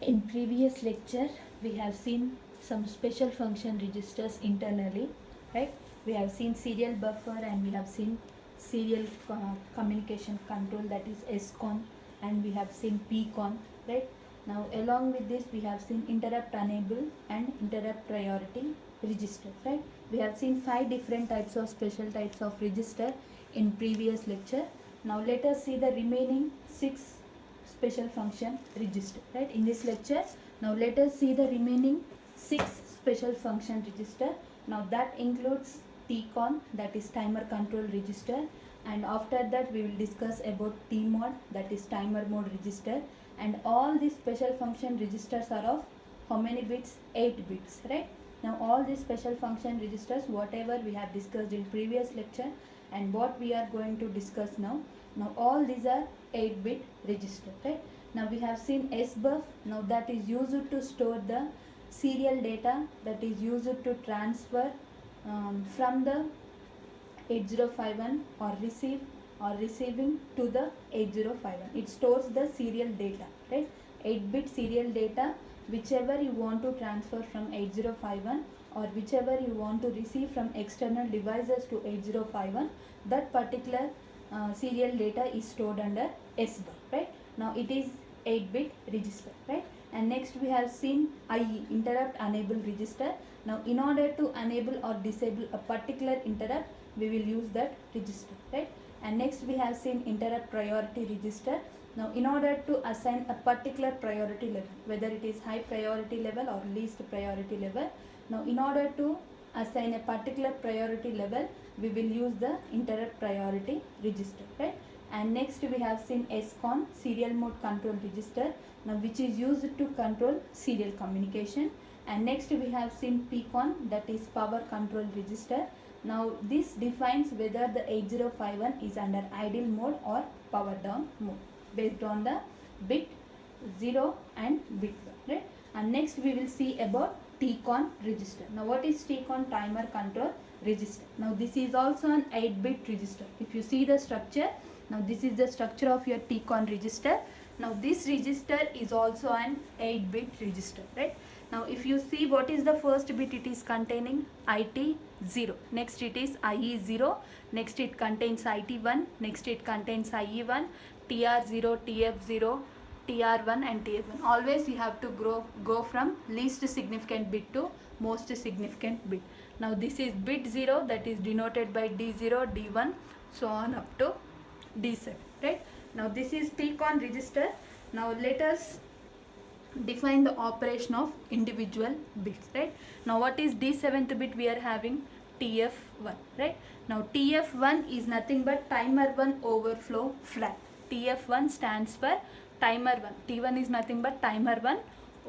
In previous lecture, we have seen some special function registers internally, right? We have seen serial buffer and we have seen serial communication control, that is SCON, and we have seen PCON, right? Now along with this we have seen interrupt enable and interrupt priority register, right? We have seen 5 different types of special types of register in previous lecture. Now let us see the remaining 6 special function register, right? In this lecture, now let us see the remaining 6 special function register. Now that includes TCON, that is timer control register, and after that we will discuss about TMOD, that is timer mode register, and all these special function registers are of how many bits? 8 bits, right? Now all these special function registers, whatever we have discussed in previous lecture and what we are going to discuss now, all these are 8-bit register, right? Now we have seen SBUF. Now that is used to store the serial data, that is used to transfer from the 8051 or receiving to the 8051. It stores the serial data, right? 8-bit serial data, whichever you want to transfer from 8051 or whichever you want to receive from external devices to 8051, that particular serial data is stored under SBUF, right? Now it is 8-bit register, right? And next we have seen IE, interrupt enable register. Now in order to enable or disable a particular interrupt, we will use that register, right? And next we have seen interrupt priority register. Now in order to assign a particular priority level, whether it is high priority level or least priority level, now in order to assign a particular priority level, we will use the interrupt priority register, right? And next we have seen SCON, serial mode control register, now which is used to control serial communication. And next we have seen PCON, that is power control register. Now this defines whether the 8051 is under idle mode or power down mode based on the bit 0 and bit 1, right? And next we will see about TCON register. Now what is TCON? Timer control register. Now this is also an 8-bit register. If you see the structure, now this is the structure of your TCON register. Now this register is also an 8-bit register, right? Now if you see what is the first bit, it is containing IT 0, next it is IE 0, next it contains IT 1, next it contains IE 1, TR 0, TF 0, TR1 and TF1. Always you have to go from least significant bit to most significant bit. Now this is bit 0, that is denoted by D0, D1, so on up to D7, right? Now this is TCON register. Now let us define the operation of individual bits, right? Now what is D7th bit? We are having TF1, right? Now TF1 is nothing but timer 1 overflow flag. TF1 stands for timer 1. T1 is nothing but timer 1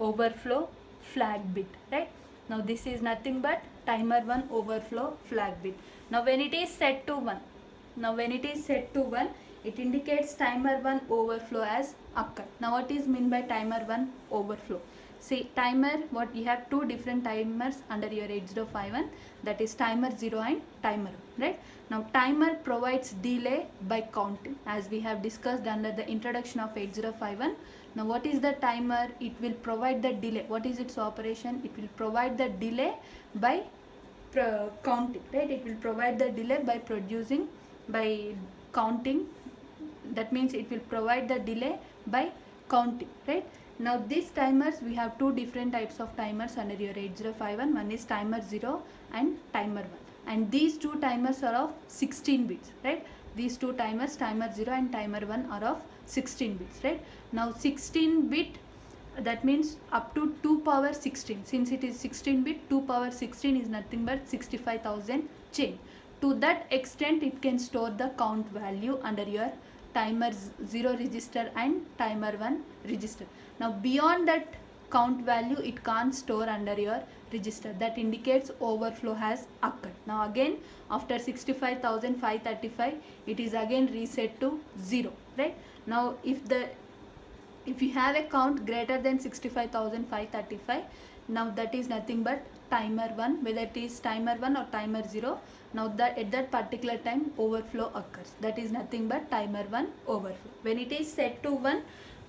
overflow flag bit, right? Now this is nothing but timer 1 overflow flag bit. Now when it is set to 1, it indicates timer 1 overflow has occurred. Now what is mean by timer 1 overflow? See, timer, what you have 2 different timers under your 8051, that is timer 0 and timer 1, right? Now timer provides delay by counting, as we have discussed under the introduction of 8051. Now what is the timer? It will provide the delay. What is its operation? It will provide the delay by counting, right? It will provide the delay by counting. That means it will provide the delay by counting, right? Now these timers, we have 2 different types of timers under your 8051. One is timer 0 and timer 1, and these 2 timers are of 16 bits, right? These 2 timers, timer 0 and timer 1, are of 16 bits, right? Now 16 bit, that means up to 2 power 16. Since it is 16 bit, 2 power 16 is nothing but 65,000 change. To that extent it can store the count value under your timer 0 register and timer 1 register. Now beyond that count value, it can't store under your register. That indicates overflow has occurred. Now again after 65,535, it is again reset to 0, right? Now if you have a count greater than 65,535, now that is nothing but timer 1, whether it is timer 1 or timer 0. Now that at that particular time overflow occurs, that is nothing but timer 1 overflow. When it is set to 1,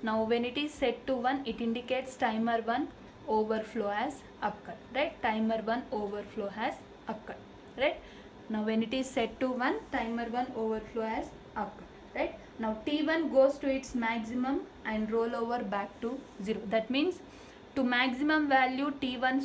Now when it is set to 1, it indicates timer 1 overflow has occurred, right? Timer 1 overflow has occurred, right? Now when it is set to 1, timer 1 overflow has occurred, right? Now T1 goes to its maximum and roll over back to 0. That means to maximum value T1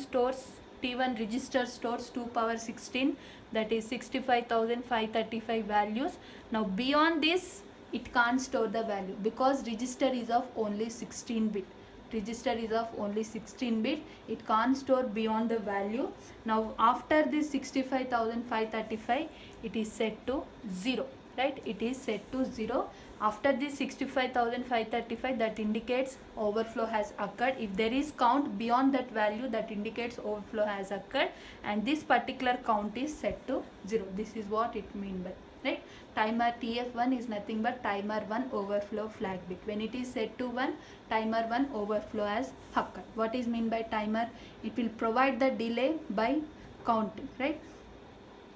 register stores 2 power 16, that is 65,535 values. Now beyond this it can't store the value because register is of only 16 bit. Register is of only 16 bit. It can't store beyond the value. Now after this 65,535, it is set to 0, right? It is set to 0. After this 65,535, that indicates overflow has occurred. If there is count beyond that value, that indicates overflow has occurred, and this particular count is set to 0. This is what it means by, right? Timer TF1 is nothing but timer 1 overflow flag bit. When it is set to 1, timer 1 overflow has occurred. What is mean by timer? It will provide the delay by counting, right?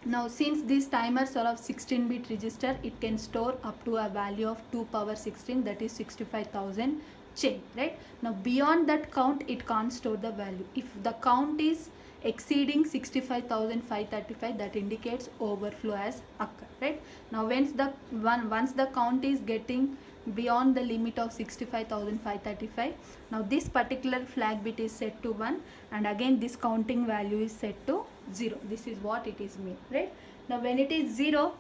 Now since these timers are of 16 bit register, it can store up to a value of 2 power 16, that is 65,000 chain, right? Now beyond that count, it can't store the value. If the count is exceeding 65,535, that indicates overflow has occurred, right? Now once the count is getting beyond the limit of 65,535, now this particular flag bit is set to 1, and again this counting value is set to 0. This is what it is mean, right? Now when it is 0,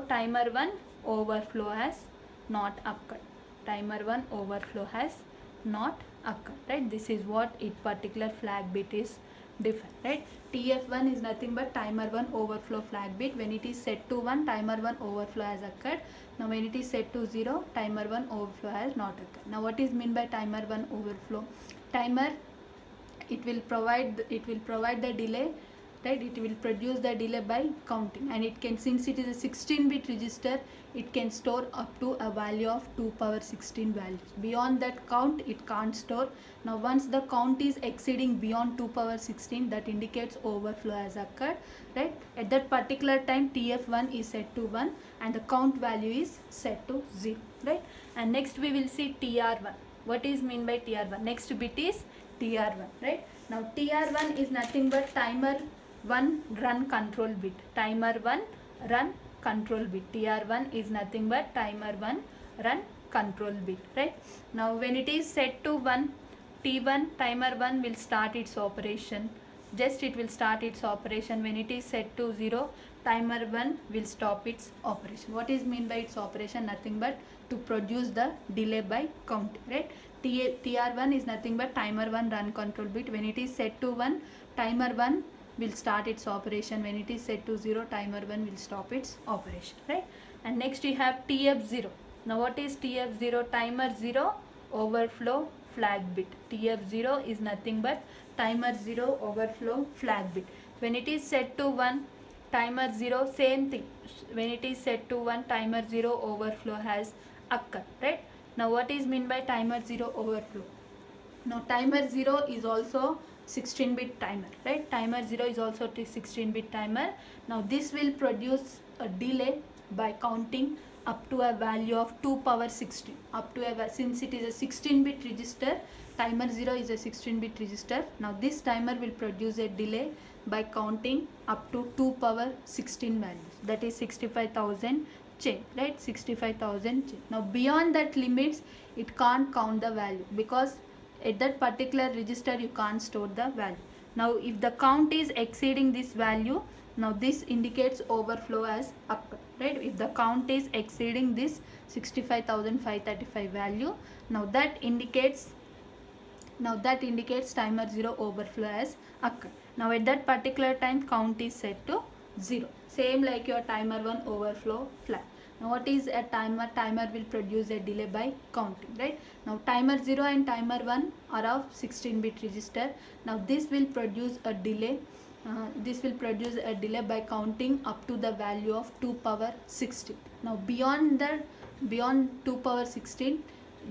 timer 1 overflow has not occurred. Timer 1 overflow has not occurred, right? This is what it particular flag bit is defined, right? TF1 is nothing but timer 1 overflow flag bit. When it is set to 1, timer 1 overflow has occurred. Now when it is set to 0, timer 1 overflow has not occurred. Now what is mean by timer 1 overflow? Timer, it will provide the delay, right? It will produce the delay by counting, and it can, since it is a 16 bit register, it can store up to a value of 2 power 16 values. Beyond that count, it can't store. Now once the count is exceeding beyond 2 power 16, that indicates overflow has occurred, right? At that particular time, TF1 is set to 1 and the count value is set to 0, right? And next we will see TR1. What is mean by TR1? Next bit is TR1, right? Now TR1 is nothing but timer 1 run control bit. Timer 1 run control bit. TR1 is nothing but timer 1 run control bit, right? Now when it is set to 1, T1 timer 1 will start its operation. Just it will start its operation. When it is set to 0, timer 1 will stop its operation. What is mean by its operation? Nothing but to produce the delay by counting, right? TR1 is nothing but timer 1 run control bit. When it is set to 1, timer 1 will start its operation. When it is set to 0, timer 1 will stop its operation, right? And next we have TF0. Now what is TF0? Timer 0 overflow flag bit. TF0 is nothing but timer 0 overflow flag bit. When it is set to 1, timer 0, same thing. When it is set to 1, timer 0 overflow has occurred, right? Now what is mean by timer 0 overflow? Now timer 0 is also 16-bit timer, right? Timer 0 is also a 16-bit timer. Now this will produce a delay by counting up to a value of 2 power 16. Since it is a 16-bit register, timer 0 is a 16-bit register. Now this timer will produce a delay by counting up to 2 power 16 values. That is 65,000 chain, right? 65,000 chain. Now beyond that limits, it can't count the value because at that particular register you can't store the value. Now if the count is exceeding this value, now this indicates overflow has occurred, right? If the count is exceeding this 65,535 value, now that indicates timer 0 overflow has occurred. Now at that particular time, count is set to 0. Same like your timer 1 overflow flag. Now what is a timer? Timer will produce a delay by counting, right? Now timer 0 and timer 1 are of 16-bit register. Now this will produce a delay. By counting up to the value of 2 power 16. Now beyond 2 power 16,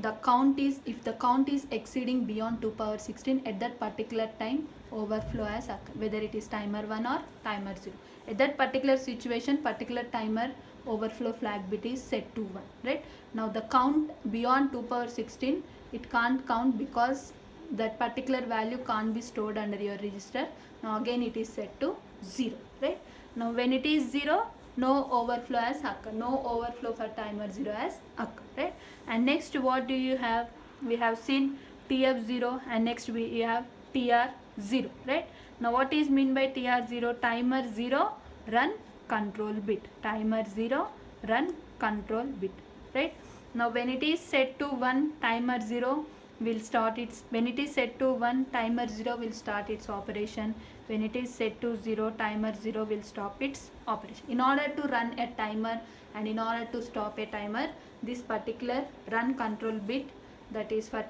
the count is, if the count is exceeding beyond 2 power 16, at that particular time overflow has occurred, whether it is timer 1 or timer 0. At that particular situation, particular timer overflow flag bit is set to 1, right? Now the count beyond 2 power 16, it can't count because that particular value can't be stored under your register. Now again it is set to 0, right? Now when it is 0, no overflow has occurred, no overflow for timer 0 has occurred, right? And next what do you have? We have seen TF0 and next we have TR0, right? Now what is mean by TR0? Timer 0 run control bit, timer 0 run control bit, right? Now when it is set to 1, timer 0 will start its, when it is set to 1, timer 0 will start its operation. When it is set to 0, timer 0 will stop its operation. In order to run a timer and in order to stop a timer, this particular run control bit, that is for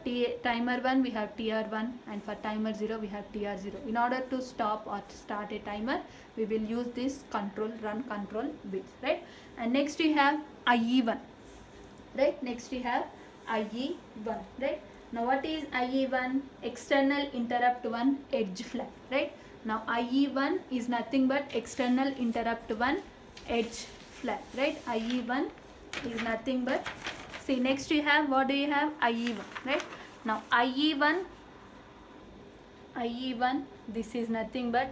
timer 1 we have TR1 and for timer 0 we have TR0. In order to stop or start a timer, we will use this run control bit, right? And next we have IE1, right? Next we have IE1, right? Now what is IE1? External interrupt 1 edge flag, right? Now IE1 is nothing but external interrupt 1 edge flag, right? IE1 is nothing but, see, next you have, what do you have? IE1, right? Now IE1, this is nothing but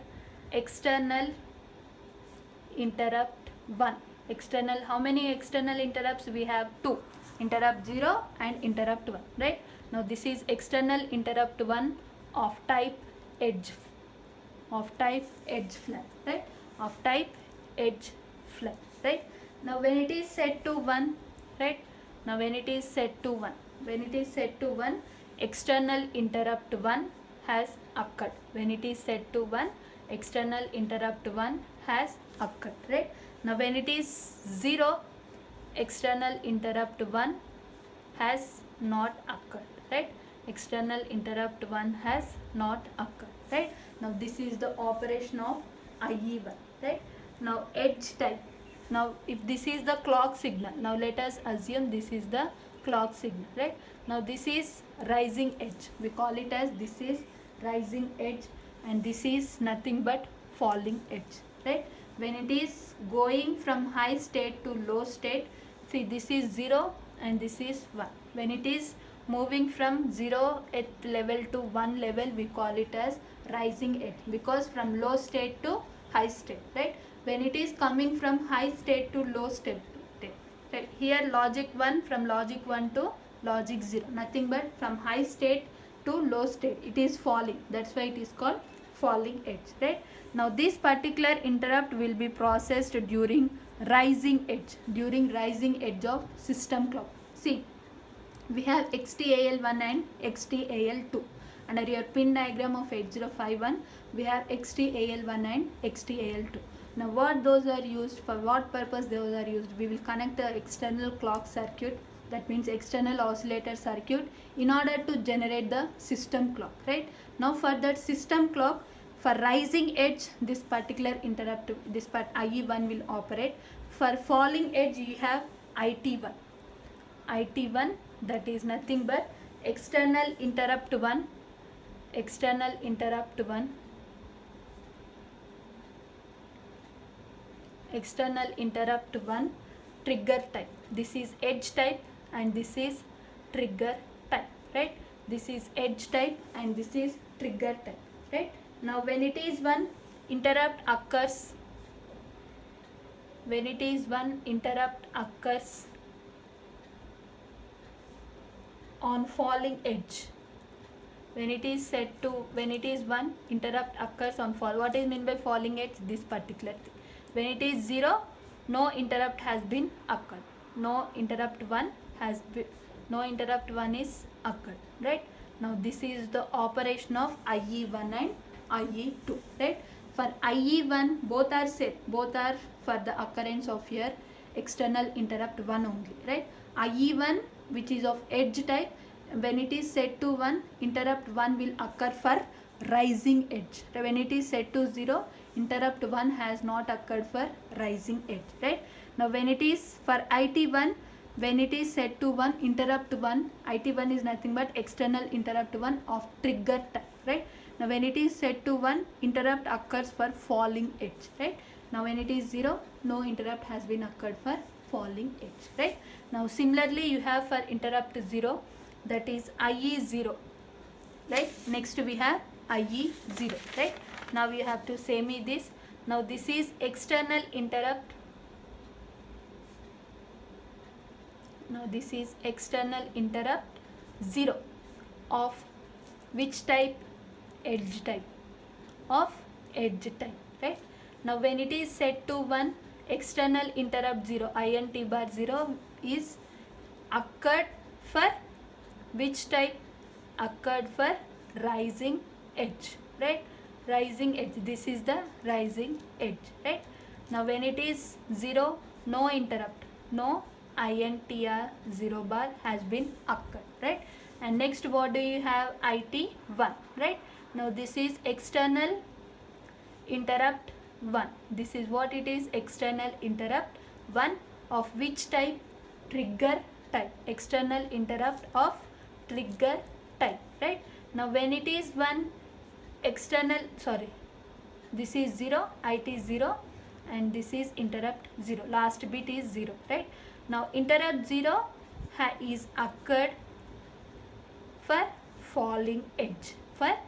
external interrupt 1. External, how many external interrupts? We have 2, interrupt 0 and interrupt 1, right? Now this is external interrupt 1 of type edge, flag, right? Of type edge flag, right? Now when it is set to 1, right? Now when it is set to 1, external interrupt 1 has occurred. When it is set to 1, external interrupt 1 has occurred, right? Now when it is 0, external interrupt 1 has not occurred, right? External interrupt 1 has not occurred, right? Now this is the operation of IE1, right? Now edge type. Now if this is the clock signal, now let us assume this is the clock signal, right? Now this is rising edge, we call it as, this is rising edge and this is nothing but falling edge, right? When it is going from high state to low state, see, this is 0 and this is 1. When it is moving from 0 at level to 1 level, we call it as rising edge, because from low state to high state, right? When it is coming from high state to low state, right? Here logic 1, from logic 1 to logic 0, nothing but from high state to low state, it is falling. That's why it is called falling edge, right? Now this particular interrupt will be processed during rising edge, of system clock. See, we have XTAL1 and XTAL2. Under your pin diagram of 8051, we have XTAL1 and XTAL2. Now what those are used for, what purpose those are used? We will connect the external clock circuit, that means external oscillator circuit, in order to generate the system clock, right? Now for that system clock, for rising edge, this particular interrupt, this part IE1 will operate. For falling edge, you have IT1, that is nothing but external interrupt 1, trigger type. This is edge type and this is trigger type, right? This is edge type and this is trigger type, right? Now when it is 1, interrupt occurs, on falling edge. When it is 1, interrupt occurs on fall. What is meant by falling edge? This particular thing. When it is 0, no interrupt has been occurred. No interrupt 1 is occurred, right? Now this is the operation of IE1 and IE2, right? For IE1, both are for the occurrence of your external interrupt 1 only, right? IE1, which is of edge type, when it is set to 1, interrupt 1 will occur for rising edge. When it is set to 0, interrupt 1 has not occurred for rising edge, right? Now when it is for IT1, when it is set to 1, interrupt 1, IT1 is nothing but external interrupt 1 of trigger type, right? Now when it is set to 1, interrupt occurs for falling edge, right? Now when it is 0, no interrupt has been occurred for falling edge, right? Now similarly you have for interrupt 0, that is IE0, right? Next we have IE0, right? Now you have to say me this. Now this is external interrupt. Now this is external interrupt 0 of which type? Edge type. Of edge type, right? Now when it is set to 1, external interrupt 0, INT bar 0 is occurred for which type? Occurred for rising edge, right? Rising edge. This is the rising edge, right? Now when it is 0, no interrupt, no INTR 0 bar has been occurred, right? And next what do you have? IT1, right? Now this is external interrupt 1. This is what it is, external interrupt 1 of which type? Trigger type. External interrupt of trigger type, right? Now when it is 1, external, this is 0, IT 0, and this is interrupt 0. Last bit is 0, right? Now interrupt 0 is occurred for falling edge, right?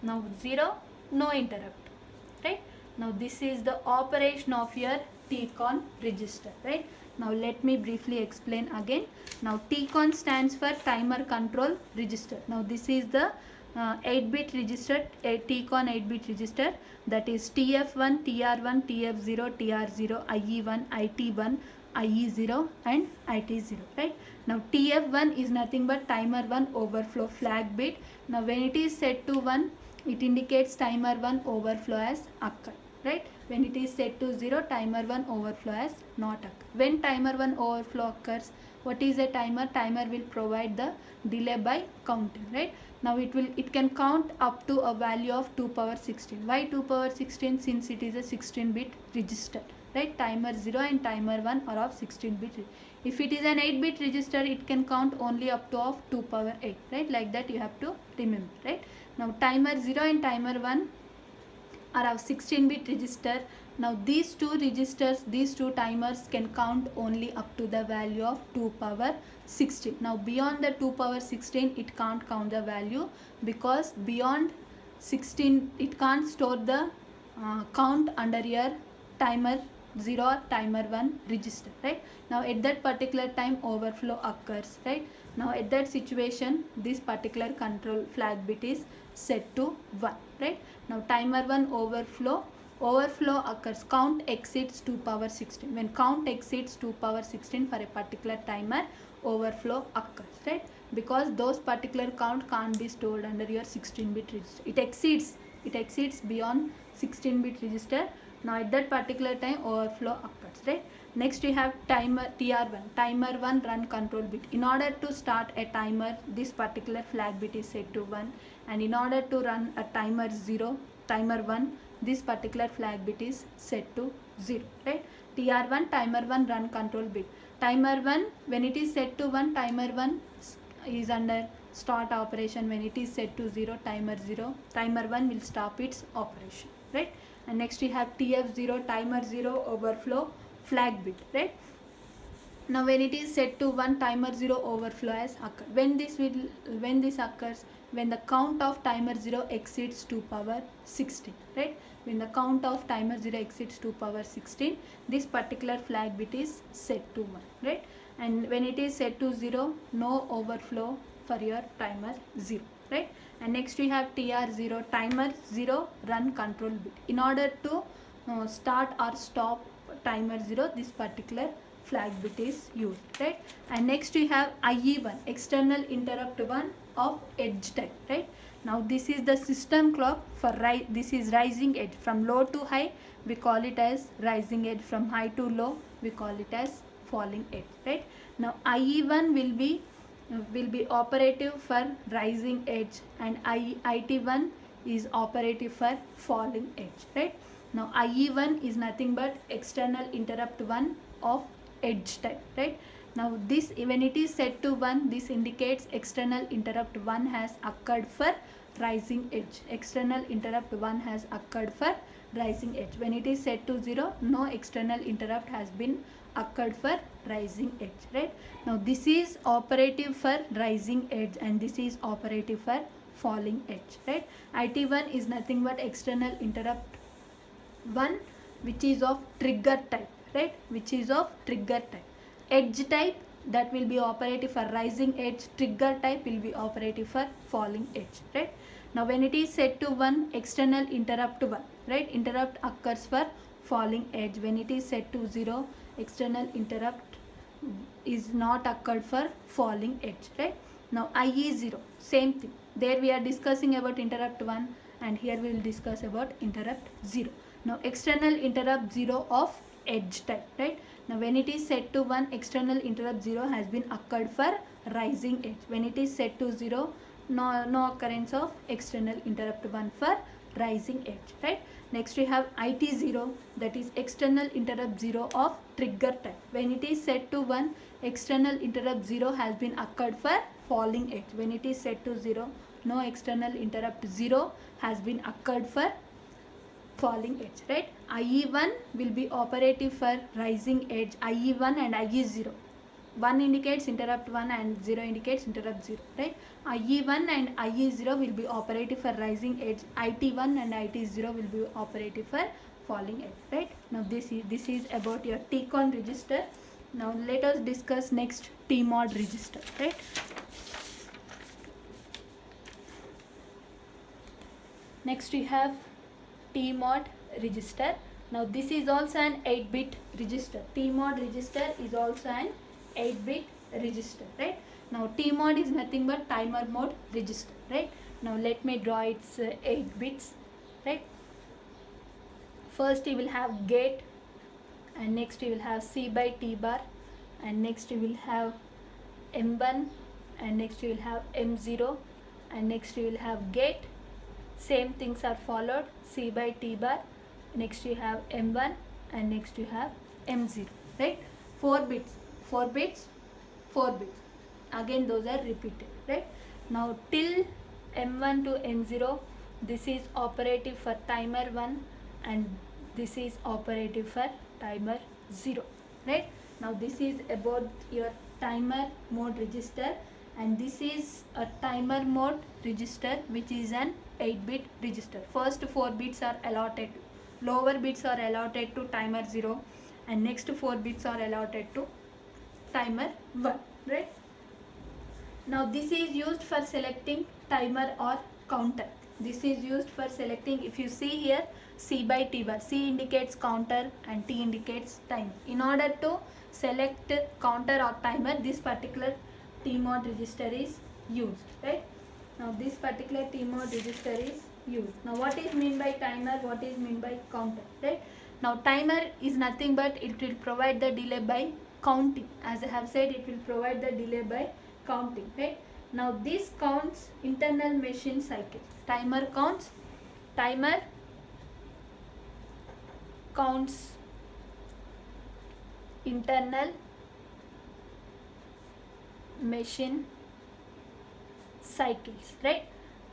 Now 0, no interrupt, right? Now this is the operation of your TCON register, right? Now let me briefly explain again. Now TCON stands for timer control register. Now this is the 8-bit register, TCON 8-bit register, that is TF1, TR1, TF0, TR0, IE1, IT1, IE0 and IT0, right? Now TF1 is nothing but timer 1 overflow flag bit. Now when it is set to 1, it indicates timer 1 overflow has occurred, right? When it is set to 0, timer 1 overflow has not occurred. When timer 1 overflow occurs, what is a timer? Timer will provide the delay by counting, right? Now it can count up to a value of 2 power 16. Why 2 power 16? Since it is a 16-bit register, right? Timer 0 and timer 1 are of 16-bit. If it is an 8-bit register, it can count only up to of 2 power 8, right? Like that you have to remember, right? Now timer 0 and timer 1 are of 16-bit register. Now these two registers, these two timers can count only up to the value of 2 power 16. Now beyond the 2 power 16, it can't count the value, because beyond 16 it can't store the count under your timer 0 or timer 1 register, right? Now at that particular time overflow occurs, right? Now at that situation, this particular control flag bit is set to 1, right? Now timer 1 overflow occurs, count exceeds 2 power 16. When count exceeds 2 power 16 for a particular timer, overflow occurs, right? Because those particular count can't be stored under your 16-bit register. It exceeds beyond 16-bit register. Now at that particular time overflow occurs, right? Next we have timer TR1, timer 1 run control bit. In order to start a timer, this particular flag bit is set to 1, and in order to run a timer 0, timer 1, this particular flag bit is set to 0, right? TR1, timer 1 run control bit. Timer 1, when it is set to 1, timer 1 is under start operation. When it is set to 0, timer 1 will stop its operation, right? And next we have TF0, timer 0 overflow flag bit, right? Now when it is set to 1, timer 0 overflow has occurred. When this occurs? When the count of timer 0 exceeds 2 power 16, right? When the count of timer 0 exceeds 2 power 16, this particular flag bit is set to 1, right? And when it is set to 0, no overflow for your timer 0, right? And next we have TR0, timer 0 run control bit. In order to start or stop timer 0, this particular flag bit is used, right? And next we have IE1, external interrupt 1 of edge type, right? Now this is the system clock for this is rising edge. From low to high we call it as rising edge, from high to low we call it as falling edge, right? Now IE1 will be operative for rising edge, and IT1 is operative for falling edge, right? Now IE1 is nothing but external interrupt 1 of edge type, right? Now this, when it is set to 1, this indicates external interrupt 1 has occurred for rising edge. External interrupt 1 has occurred for rising edge. When it is set to 0, no external interrupt has been occurred for rising edge, right? Now this is operative for rising edge and this is operative for falling edge, right? IT1 is nothing but external interrupt 1 which is of trigger type, right? Which is of trigger type. Edge type, that will be operative for rising edge. Trigger type will be operative for falling edge, right? Now when it is set to 1, external interrupt 1, right? Interrupt occurs for falling edge. When it is set to 0, external interrupt is not occurred for falling edge, right? Now IE 0, same thing. There we are discussing about interrupt 1 and here we will discuss about interrupt 0. Now external interrupt 0 of edge type, right? Now when it is set to 1, external interrupt 0 has been occurred for rising edge. When it is set to 0, no occurrence of external interrupt 1 for rising edge, right? Next we have IT0, that is external interrupt 0 of trigger type. When it is set to 1, external interrupt 0 has been occurred for falling edge. When it is set to 0, no external interrupt 0 has been occurred for falling edge, right? IE1 will be operative for rising edge. IE1 and IE0. 1 indicates interrupt 1 and 0 indicates interrupt 0, right? IE1 and IE0 will be operative for rising edge. IT1 and IT0 will be operative for falling edge, right? Now this is about your TCON register. Now let us discuss next TMOD register, right? Next we have TMOD register. Now this is also an 8-bit register. TMOD register is also an 8-bit register, right? Now TMOD is nothing but timer mode register, right? Now let me draw its 8 bits, right? First you will have gate, and next you will have C by T bar, and next you will have M1, and next you will have M0, and next you will have gate. Same things are followed, C by T bar, next you have M1, and next you have M0, right? 4 bits, 4 bits, 4 bits. Again those are repeated, right? Now till M1 to M0, this is operative for timer 1 and this is operative for timer 0, right? Now this is about your timer mode register, and this is a timer mode register which is an 8-bit register. First 4 bits are allotted, lower bits are allotted to timer 0 and next 4 bits are allotted to timer 1, right? Now this is used for selecting timer or counter. This is used for selecting, if you see here, C by T bar, C indicates counter and T indicates timer. In order to select counter or timer, this particular TMOD register is used, right? Now this particular TMOD register is used. Now what is mean by timer, what is mean by counter, right? Now timer is nothing but it will provide the delay by counting. As I have said, it will provide the delay by counting, right? Now this counts internal machine cycle. Timer counts internal machine cycles, right?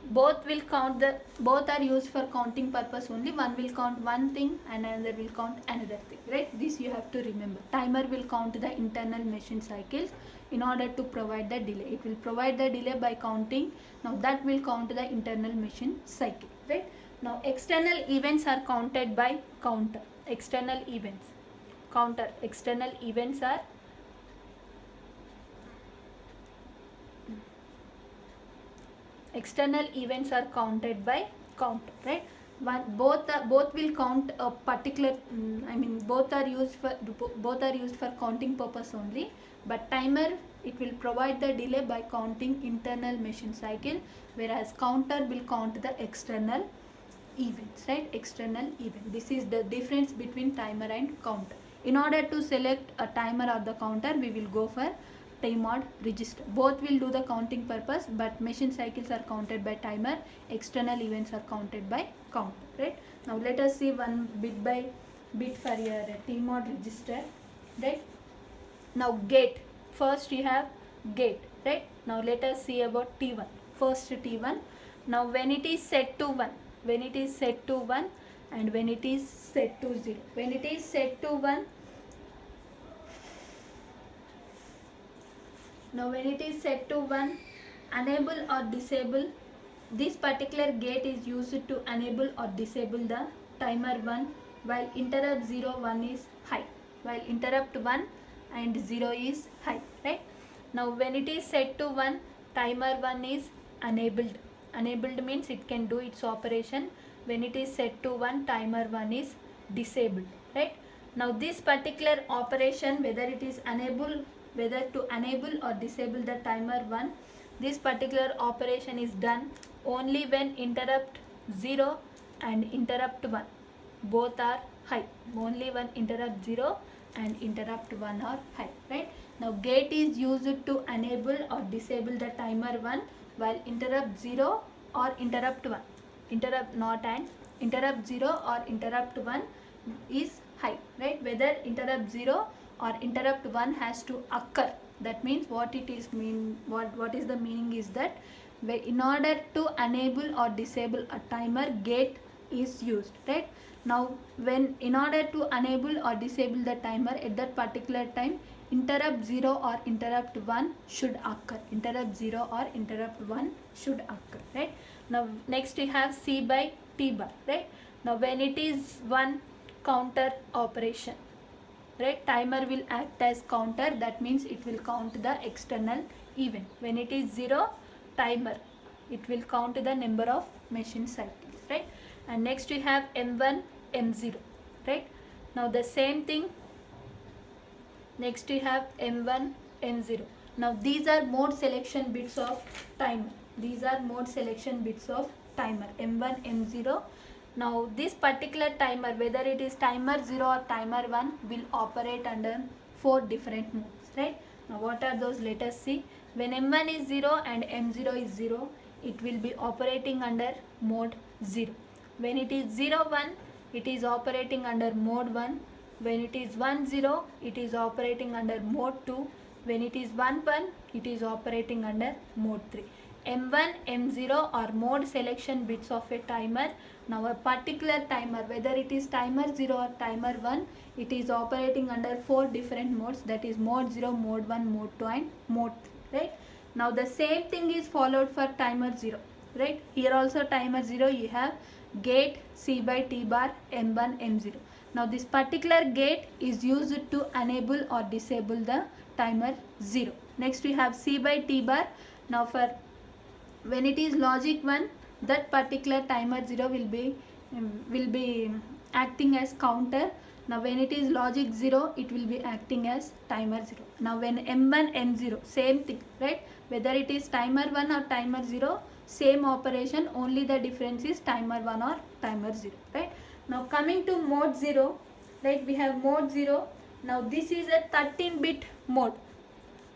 Both are used for counting purpose only. One will count one thing and another will count another thing, right? This you have to remember. Timer will count the internal machine cycles in order to provide the delay. It will provide the delay by counting. Now that will count the internal machine cycle, right? Now external events are counted by counter. External events are counted by counter, right? Both will count a particular, both are used for counting purpose only, but timer, it will provide the delay by counting internal machine cycle, whereas counter will count the external events, right? External event. This is the difference between timer and counter. In order to select a timer or the counter, we will go for TMOD register. Both will do the counting purpose, but machine cycles are counted by timer, external events are counted by counter, right? Now let us see one bit by bit for your TMOD register, right? Now gate, first you have gate, right? Now let us see about T1. First T1. Now when it is set to 1, and when it is set to 0. When it is set to 1, now when it is set to 1, enable or disable, this particular gate is used to enable or disable the timer 1, while interrupt 0 1 is high, while interrupt 1 and 0 is high, right? Now when it is set to 1, timer 1 is enabled. Enabled means it can do its operation. When it is set to 1, timer 1 is disabled, right? Now this particular operation, whether it is whether to enable or disable the timer 1, this particular operation is done only when interrupt 0 and interrupt 1 both are high. Only when interrupt 0 and interrupt 1 are high, right? Now gate is used to enable or disable the timer 1, while interrupt 0 or interrupt 1, interrupt not and interrupt 0 or interrupt 1 is high, right? Whether interrupt 0 or interrupt 1 has to occur. That means what it is mean, what is the meaning is that in order to enable or disable a timer, gate is used, right? Now when in order to enable or disable the timer at that particular time, interrupt 0 or interrupt 1 should occur. Interrupt 0 or interrupt 1 should occur, right? Now next we have C by T bar, right? Now when it is 1, counter operation, right? Timer will act as counter, that means it will count the external event. When it is 0, timer, it will count the number of machine cycles, right? And next we have M1 M0, right? Now the same thing, next we have M1 M0. now these are mode selection bits of timer. These are mode selection bits of timer M1 M0. Now this particular timer, whether it is timer 0 or timer 1, will operate under 4 different modes, right? Now what are those? Let us see. When M1 is 0 and M0 is 0, it will be operating under mode 0. When it is 0 1, it is operating under mode 1. When it is 1 0, it is operating under mode 2. When it is 1 1, it is operating under mode 3. M1, M0 are mode selection bits of a timer. Now a particular timer, whether it is timer 0 or timer 1, it is operating under 4 different modes, that is mode 0, mode 1, mode 2 and mode 3, right? Now the same thing is followed for timer 0, right? Here also timer 0 you have gate C by T bar M1, M0. Now this particular gate is used to enable or disable the timer 0. Next we have C by T bar. Now for when it is logic 1, that particular timer 0 will be acting as counter. Now when it is logic 0, it will be acting as timer 0. Now when M1 M0, same thing, right? Whether it is timer 1 or timer 0, same operation, only the difference is timer 1 or timer 0, right? Now coming to mode 0, right? We have mode 0. Now this is a 13-bit mode.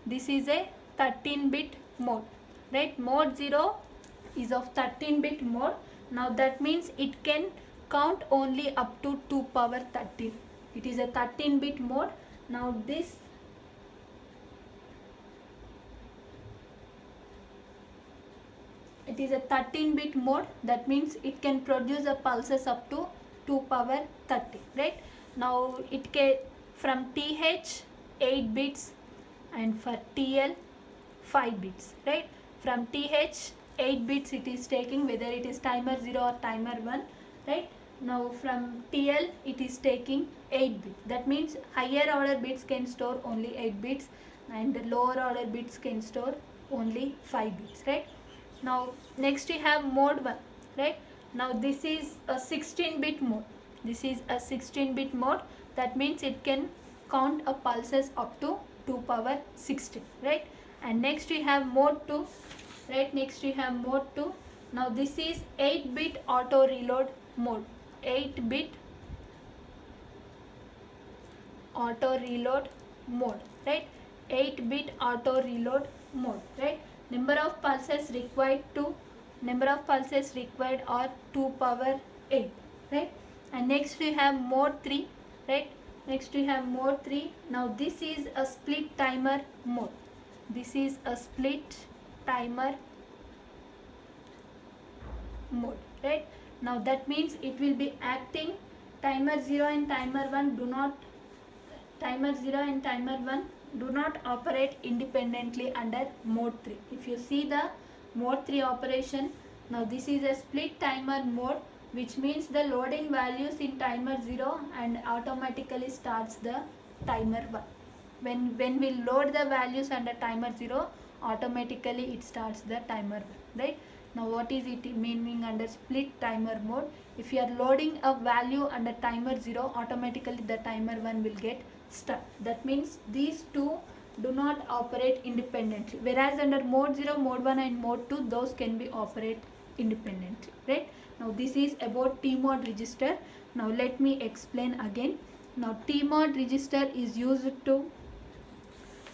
This is a 13-bit mode, right? Mode 0 is of 13-bit mode. Now that means it can count only up to 2 power 13. It is a 13-bit mode. Now this it is a 13-bit mode, that means it can produce a pulses up to 2 power 30, right? Now it can from TH 8 bits and for TL 5 bits, right? From TH 8 bits it is taking, whether it is timer 0 or timer 1, right? Now from TL it is taking 8 bits. That means higher order bits can store only 8 bits and the lower order bits can store only 5 bits, right? Now next we have mode 1, right? Now this is a 16-bit mode. This is a 16-bit mode, that means it can count a pulses up to 2 power 16, right? And next we have mode 2, right? Next we have mode 2. Now this is 8-bit auto reload mode. 8-bit auto reload mode, right? 8-bit auto reload mode, right? Number of pulses required are 2 power 8, right? And next we have mode 3, right? Next we have mode 3. Now this is a split timer mode. This is a split timer mode, right? Now that means it will be acting timer 0 and timer 1 do not timer 0 and timer 1 do not operate independently under mode 3. If you see the mode 3 operation, now this is a split timer mode, which means the loading values in timer 0 and automatically starts the timer 1. When we load the values under timer 0, automatically it starts the timer 1, right? Now what is it meaning under split timer mode? If you are loading a value under timer 0, automatically the timer 1 will get start. That means these two do not operate independently, whereas under mode 0, mode 1 and mode 2, those can be operate independently, right? Now this is about TMOD register. Now let me explain again. Now TMOD register is used to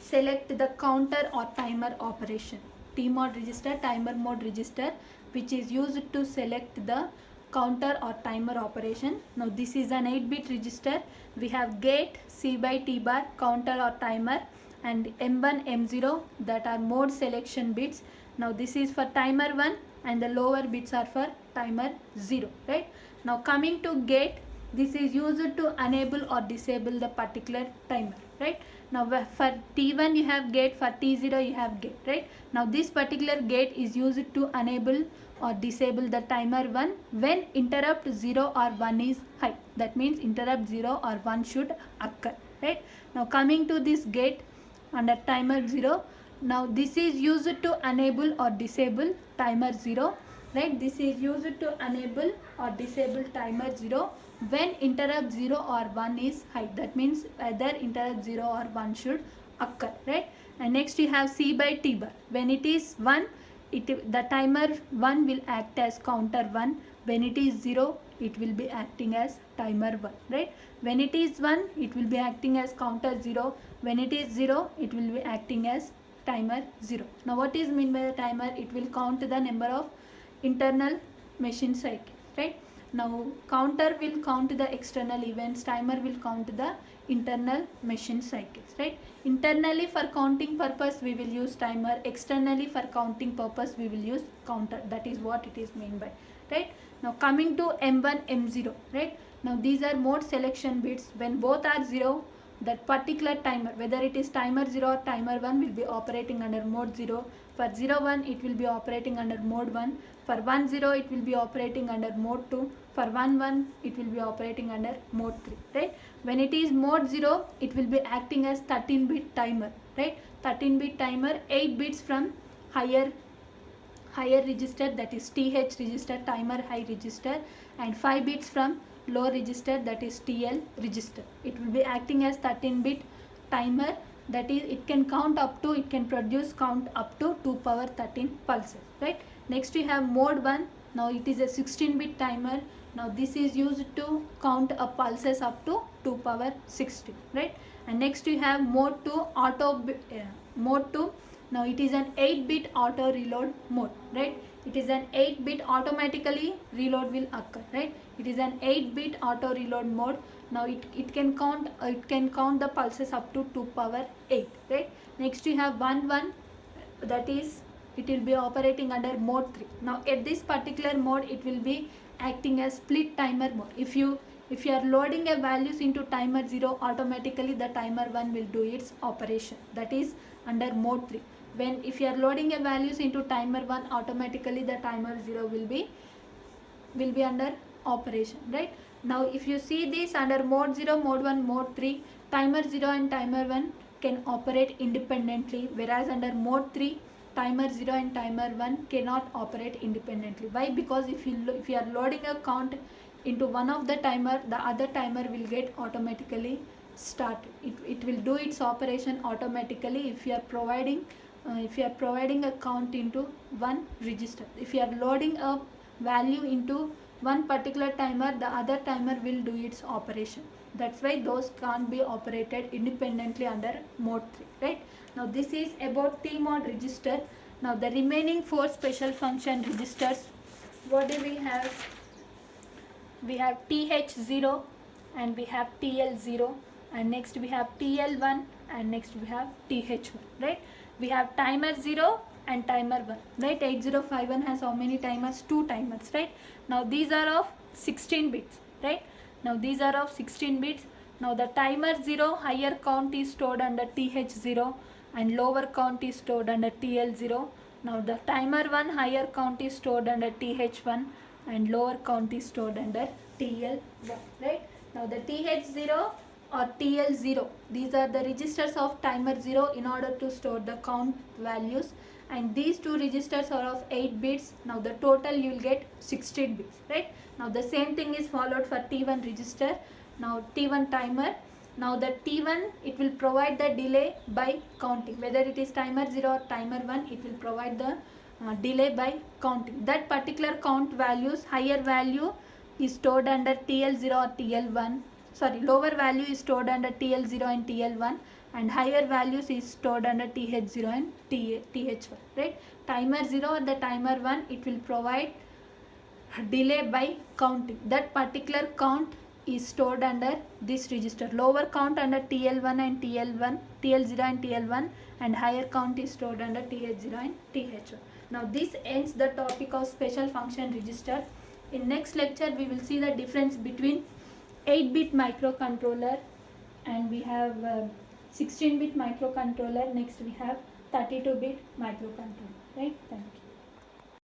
select the counter or timer operation. TMOD register, timer mode register, which is used to select the counter or timer operation. Now this is an 8-bit register. We have gate, C by T bar, counter or timer, and M1, M0, that are mode selection bits. Now this is for timer 1 and the lower bits are for timer 0, right? Now coming to gate, this is used to enable or disable the particular timer, right? Now for T1 you have gate, for T0 you have gate, right? Now this particular gate is used to enable or disable the timer 1 when interrupt 0 or 1 is high. That means interrupt 0 or 1 should occur, right? Now coming to this gate under timer 0, now this is used to enable or disable timer 0, right? This is used to enable or disable timer 0 when interrupt 0 or 1 is high. That means either interrupt 0 or 1 should occur, right? And next you have C by T bar. When it is 1, the timer 1 will act as counter 1. When it is 0, it will be acting as timer 1, right? When it is 1, it will be acting as counter 0. When it is 0, it will be acting as timer 0. Now what is meant by the timer? It will count the number of internal machine cycles, right? Now counter will count the external events, timer will count the internal machine cycles, right? Internally for counting purpose we will use timer, externally for counting purpose we will use counter. That is what it is meant by, right? Now coming to M1, M0, right? Now these are mode selection bits. When both are 0, that particular timer, whether it is timer 0 or timer 1, will be operating under mode 0. For 0, 1, it will be operating under mode 1. For 1, 0, it will be operating under mode 2. For 1, 1, it will be operating under mode 3, right? When it is mode 0, it will be acting as 13-bit timer, right? 13-bit timer, 8 bits from higher register, that is TH register, timer high register, and 5 bits from low register, that is TL register. It will be acting as 13-bit timer, that is it can produce count up to 2 power 13 pulses, right? Next we have mode 1. Now it is a 16-bit timer. Now this is used to count a pulses up to 2 power 16, right? And next we have mode 2, mode 2. Now it is an 8-bit auto reload mode, right? It is an 8-bit automatically reload will occur, right? It is an 8-bit auto reload mode. Now it can count the pulses up to 2 power 8, right? Next we have 1, 1, that is it will be operating under mode 3. Now at this particular mode it will be acting as split timer mode. If you are loading a values into timer 0, automatically the timer 1 will do its operation. That is under mode 3. If you are loading a values into timer 1, automatically the timer 0 will be under operation, right? Now if you see this under mode 0, mode 1, mode 3, timer 0 and timer 1 can operate independently, whereas under mode 3, timer 0 and timer 1 cannot operate independently. Why? Because if you are loading a count into one of the timer, the other timer will get automatically started. It will do its operation automatically if you are providing a count into one register. If you are loading a value into one particular timer, the other timer will do its operation. That's why those can't be operated independently under mode 3, right? Now this is about TMOD register. Now the remaining 4 special function registers, what do we have? We have TH0 and we have TL0, and next we have TL1 and next we have TH1, right? We have timer 0 and timer 1, right? 8051 has how many timers? 2 timers, right? Now these are of 16 bits, right? Now these are of 16 bits. Now the timer 0 higher count is stored under TH0 and lower count is stored under TL0. Now the timer 1 higher count is stored under TH1 and lower count is stored under TL1, right? Now the TH0 or TL0, these are the registers of timer 0 in order to store the count values, and these two registers are of 8 bits. Now the total you will get 16 bits, right? Now the same thing is followed for T1 register. Now T1 timer, now the T1 it will provide the delay by counting, whether it is timer 0 or timer 1, it will provide the delay by counting. That particular count values, higher value is stored under TL0 or TL1, sorry, lower value is stored under TL0 and TL1, and higher values is stored under TH0 and TH1, right? Timer 0 or the timer 1, it will provide delay by counting. That particular count is stored under this register. Lower count under TL1 and TL1, TL0 and TL1, and higher count is stored under TH0 and TH1. Now this ends the topic of special function register. In next lecture we will see the difference between 8-bit microcontroller, and we have 16-bit microcontroller. Next we have 32-bit microcontroller, right? Thank you.